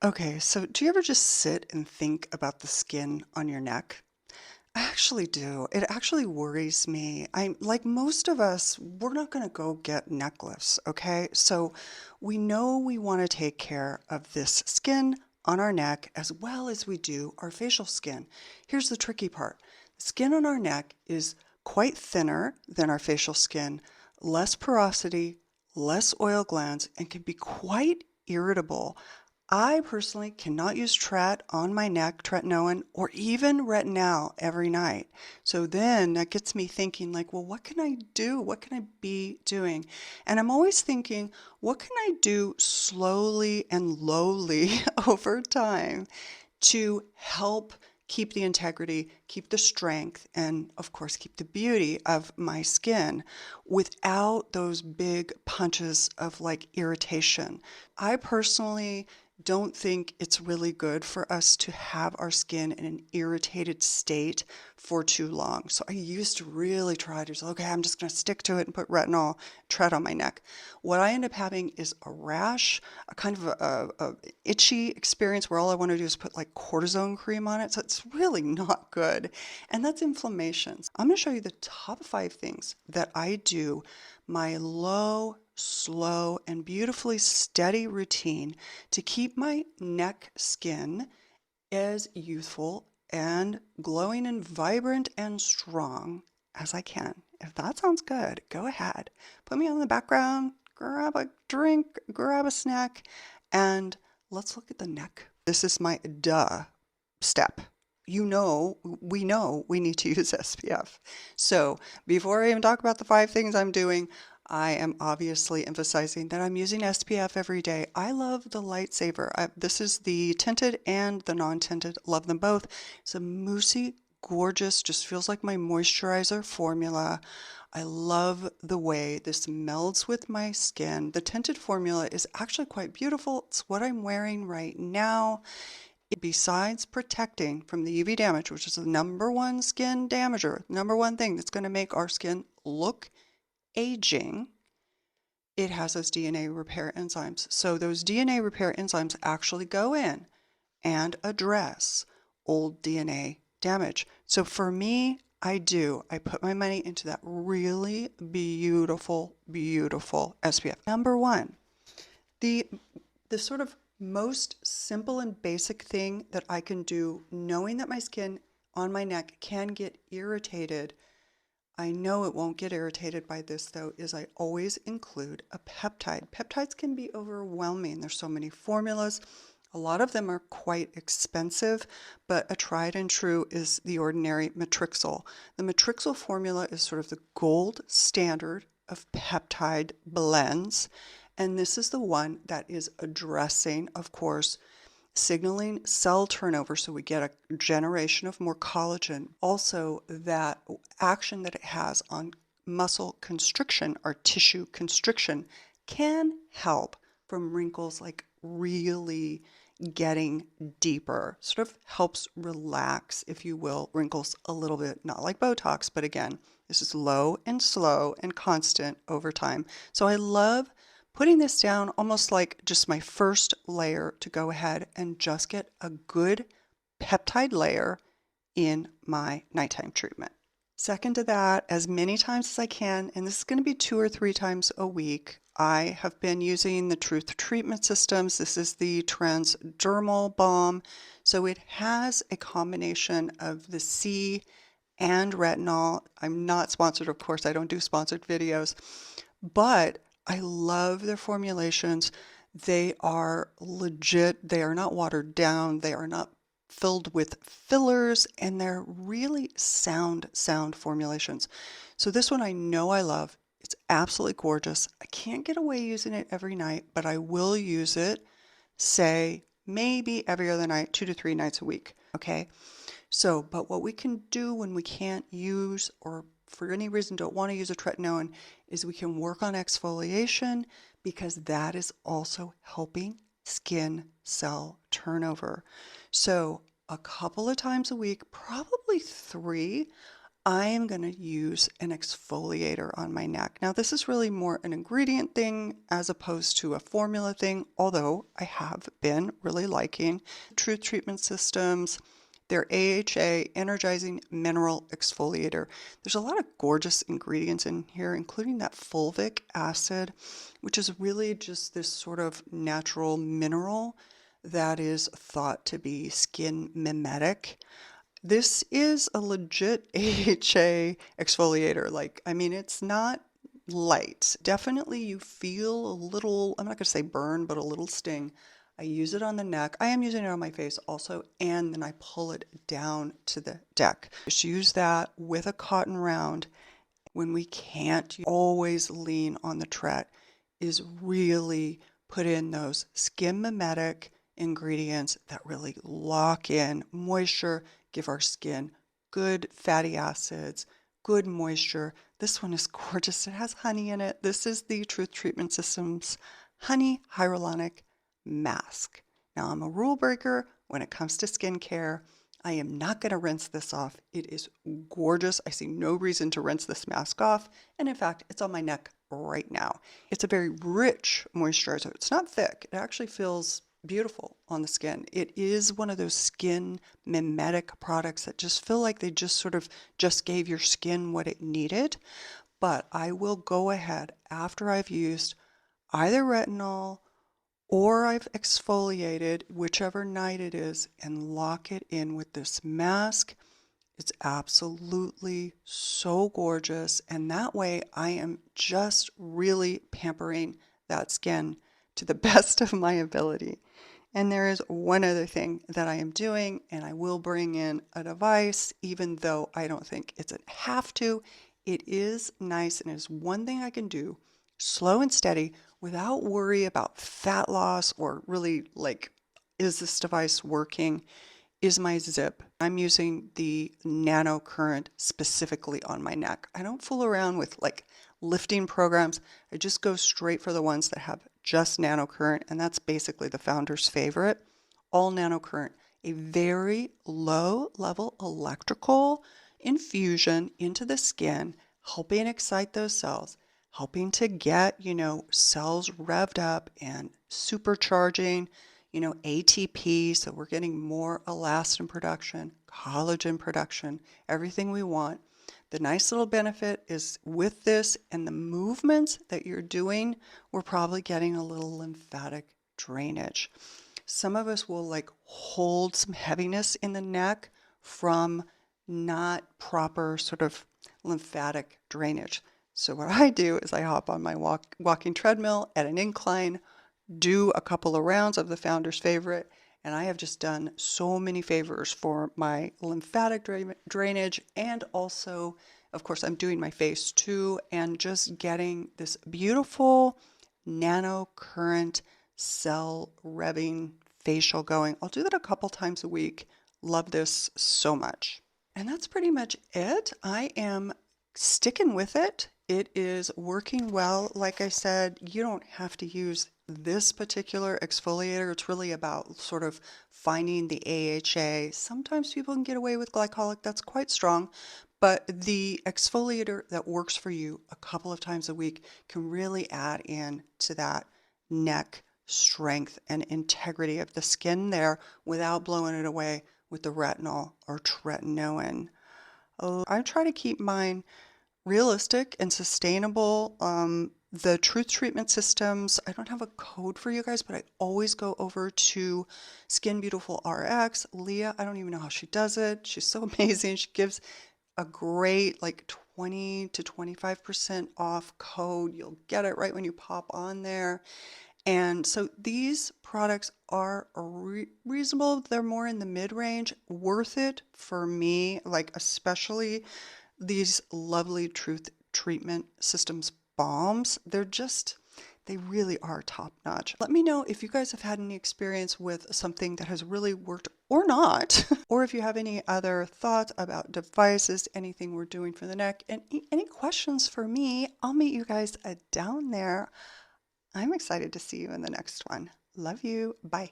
Okay, so do you ever just sit and think about the skin on your neck? I actually do. It actually worries me. I'm like most of us, we're not going to go get neck lifts, okay? So we know we want to take care of this skin on our neck as well as we do our facial skin. Here's the tricky part. The skin on our neck is quite thinner than our facial skin, less porosity, less oil glands, and can be quite irritable. I personally cannot use Tret on my neck, tretinoin, or even retinol every night. So then that gets me thinking like, well, what can I do? What can I be doing? And I'm always thinking, what can I do slowly and lowly over time to help keep the integrity, keep the strength, and of course, keep the beauty of my skin without those big punches of like irritation. I personally don't think it's really good for us to have our skin in an irritated state for too long. So I used to really try to say, okay, I'm just going to stick to it and put retinol, Tret on my neck. What I end up having is a rash, a kind of a itchy experience where all I want to do is put like cortisone cream on it. So it's really not good. And that's inflammation. I'm going to show you the top 5 things that I do, my low, slow, and beautifully steady routine to keep my neck skin as youthful and glowing and vibrant and strong as I can. If that sounds good, go ahead. Put me on the background, grab a drink, grab a snack, and let's look at the neck. This is my step. We need to use SPF. So before I even talk about the 5 things I'm doing, I am obviously emphasizing that I'm using SPF every day. I love the Lightsaber. This is the tinted and the non-tinted. Love them both. It's a moussey, gorgeous, just feels like my moisturizer formula. I love the way this melds with my skin. The tinted formula is actually quite beautiful. It's what I'm wearing right now. Besides protecting from the UV damage, which is the #1 skin damager, #1 thing that's going to make our skin look aging, it has those DNA repair enzymes. So those DNA repair enzymes actually go in and address old DNA damage. So for me, I put my money into that really beautiful, beautiful SPF. #1, the sort of most simple and basic thing that I can do, knowing that my skin on my neck can get irritated. I know it won't get irritated by this though, is I always include a peptide. Peptides can be overwhelming. There's so many formulas. A lot of them are quite expensive, but a tried and true is the Ordinary Matrixyl. The Matrixyl formula is sort of the gold standard of peptide blends, and this is the one that is addressing, of course, signaling cell turnover so we get a generation of more collagen. Also, that action that it has on muscle constriction or tissue constriction can help from wrinkles like really getting deeper. Sort of helps relax, if you will, wrinkles a little bit, not like Botox, but again, this is low and slow and constant over time. So I love putting this down almost like just my first layer to go ahead and just get a good peptide layer in my nighttime treatment. Second to that, as many times as I can, and this is going to be 2 or 3 times a week, I have been using the Truth Treatment Systems. This is the Transdermal Balm. So it has a combination of the C and retinol. I'm not sponsored, of course, I don't do sponsored videos, but I love their formulations. They are legit. They are not watered down. They are not filled with fillers, and they're really sound formulations. So this one I know I love. It's absolutely gorgeous. I can't get away using it every night, but I will use it, say, maybe every other night, 2 to 3 nights a week. Okay. So, but what we can do when we can't use or for any reason don't want to use a tretinoin is we can work on exfoliation because that is also helping skin cell turnover. So a couple of times a week, probably 3, I am going to use an exfoliator on my neck. Now, this is really more an ingredient thing as opposed to a formula thing, although I have been really liking Truth Treatment Systems, their AHA Energizing Mineral Exfoliator. There's a lot of gorgeous ingredients in here, including that fulvic acid, which is really just this sort of natural mineral that is thought to be skin mimetic. This is a legit AHA exfoliator. Like, I mean, it's not light. Definitely you feel a little, I'm not going to say burn, but a little sting. I use it on the neck. I am using it on my face also, and then I pull it down to the deck. Just use that with a cotton round. When we can't always lean on the tret, is really put in those skin mimetic ingredients that really lock in moisture, give our skin good fatty acids, good moisture. This one is gorgeous. It has honey in it. This is the Truth Treatment Systems Honey Hyaluronic Mask. Now, I'm a rule breaker when it comes to skincare. I am not going to rinse this off. It is gorgeous. I see no reason to rinse this mask off. And in fact, it's on my neck right now. It's a very rich moisturizer. It's not thick. It actually feels beautiful on the skin. It is one of those skin mimetic products that just feel like they just sort of just gave your skin what it needed. But I will go ahead after I've used either retinol or I've exfoliated, whichever night it is, and lock it in with this mask. It's absolutely so gorgeous. And that way I am just really pampering that skin to the best of my ability. And there is one other thing that I am doing, and I will bring in a device, even though I don't think it's a have to. It is nice, and it is one thing I can do slow and steady without worry about fat loss or really like, is this device working? Is my zip. I'm using the Nano-current specifically on my neck. I don't fool around with like lifting programs. I just go straight for the ones that have just Nano-current, and that's basically the founder's favorite. All Nano-current, a very low level electrical infusion into the skin, helping excite those cells, helping to get, cells revved up and supercharging, ATP, so we're getting more elastin production, collagen production, everything we want. The nice little benefit is with this and the movements that you're doing, we're probably getting a little lymphatic drainage. Some of us will like hold some heaviness in the neck from not proper sort of lymphatic drainage. So what I do is I hop on my walking treadmill at an incline, do a couple of rounds of the founder's favorite, and I have just done so many favors for my lymphatic drainage, and also, of course, I'm doing my face too, and just getting this beautiful nano-current cell revving facial going. I'll do that a couple times a week. Love this so much. And that's pretty much it. I am sticking with it. It is working well. Like I said, you don't have to use this particular exfoliator. It's really about sort of finding the AHA. Sometimes people can get away with glycolic. That's quite strong. But the exfoliator that works for you a couple of times a week can really add in to that neck strength and integrity of the skin there without blowing it away with the retinol or tretinoin. I try to keep mine realistic and sustainable. The Truth Treatment Systems, I don't have a code for you guys, but I always go over to Skin Beautiful RX. Leah, I don't even know how she does it. She's so amazing. She gives a great like 20 to 25% off code. You'll get it right when you pop on there. And so these products are reasonable. They're more in the mid-range, worth it for me, like especially these lovely Truth Treatment Systems balms. They really are top notch. Let me know if you guys have had any experience with something that has really worked or not, or if you have any other thoughts about devices, anything we're doing for the neck, and any questions for me. I'll meet you guys down there. I'm excited to see you in the next one. Love you. Bye.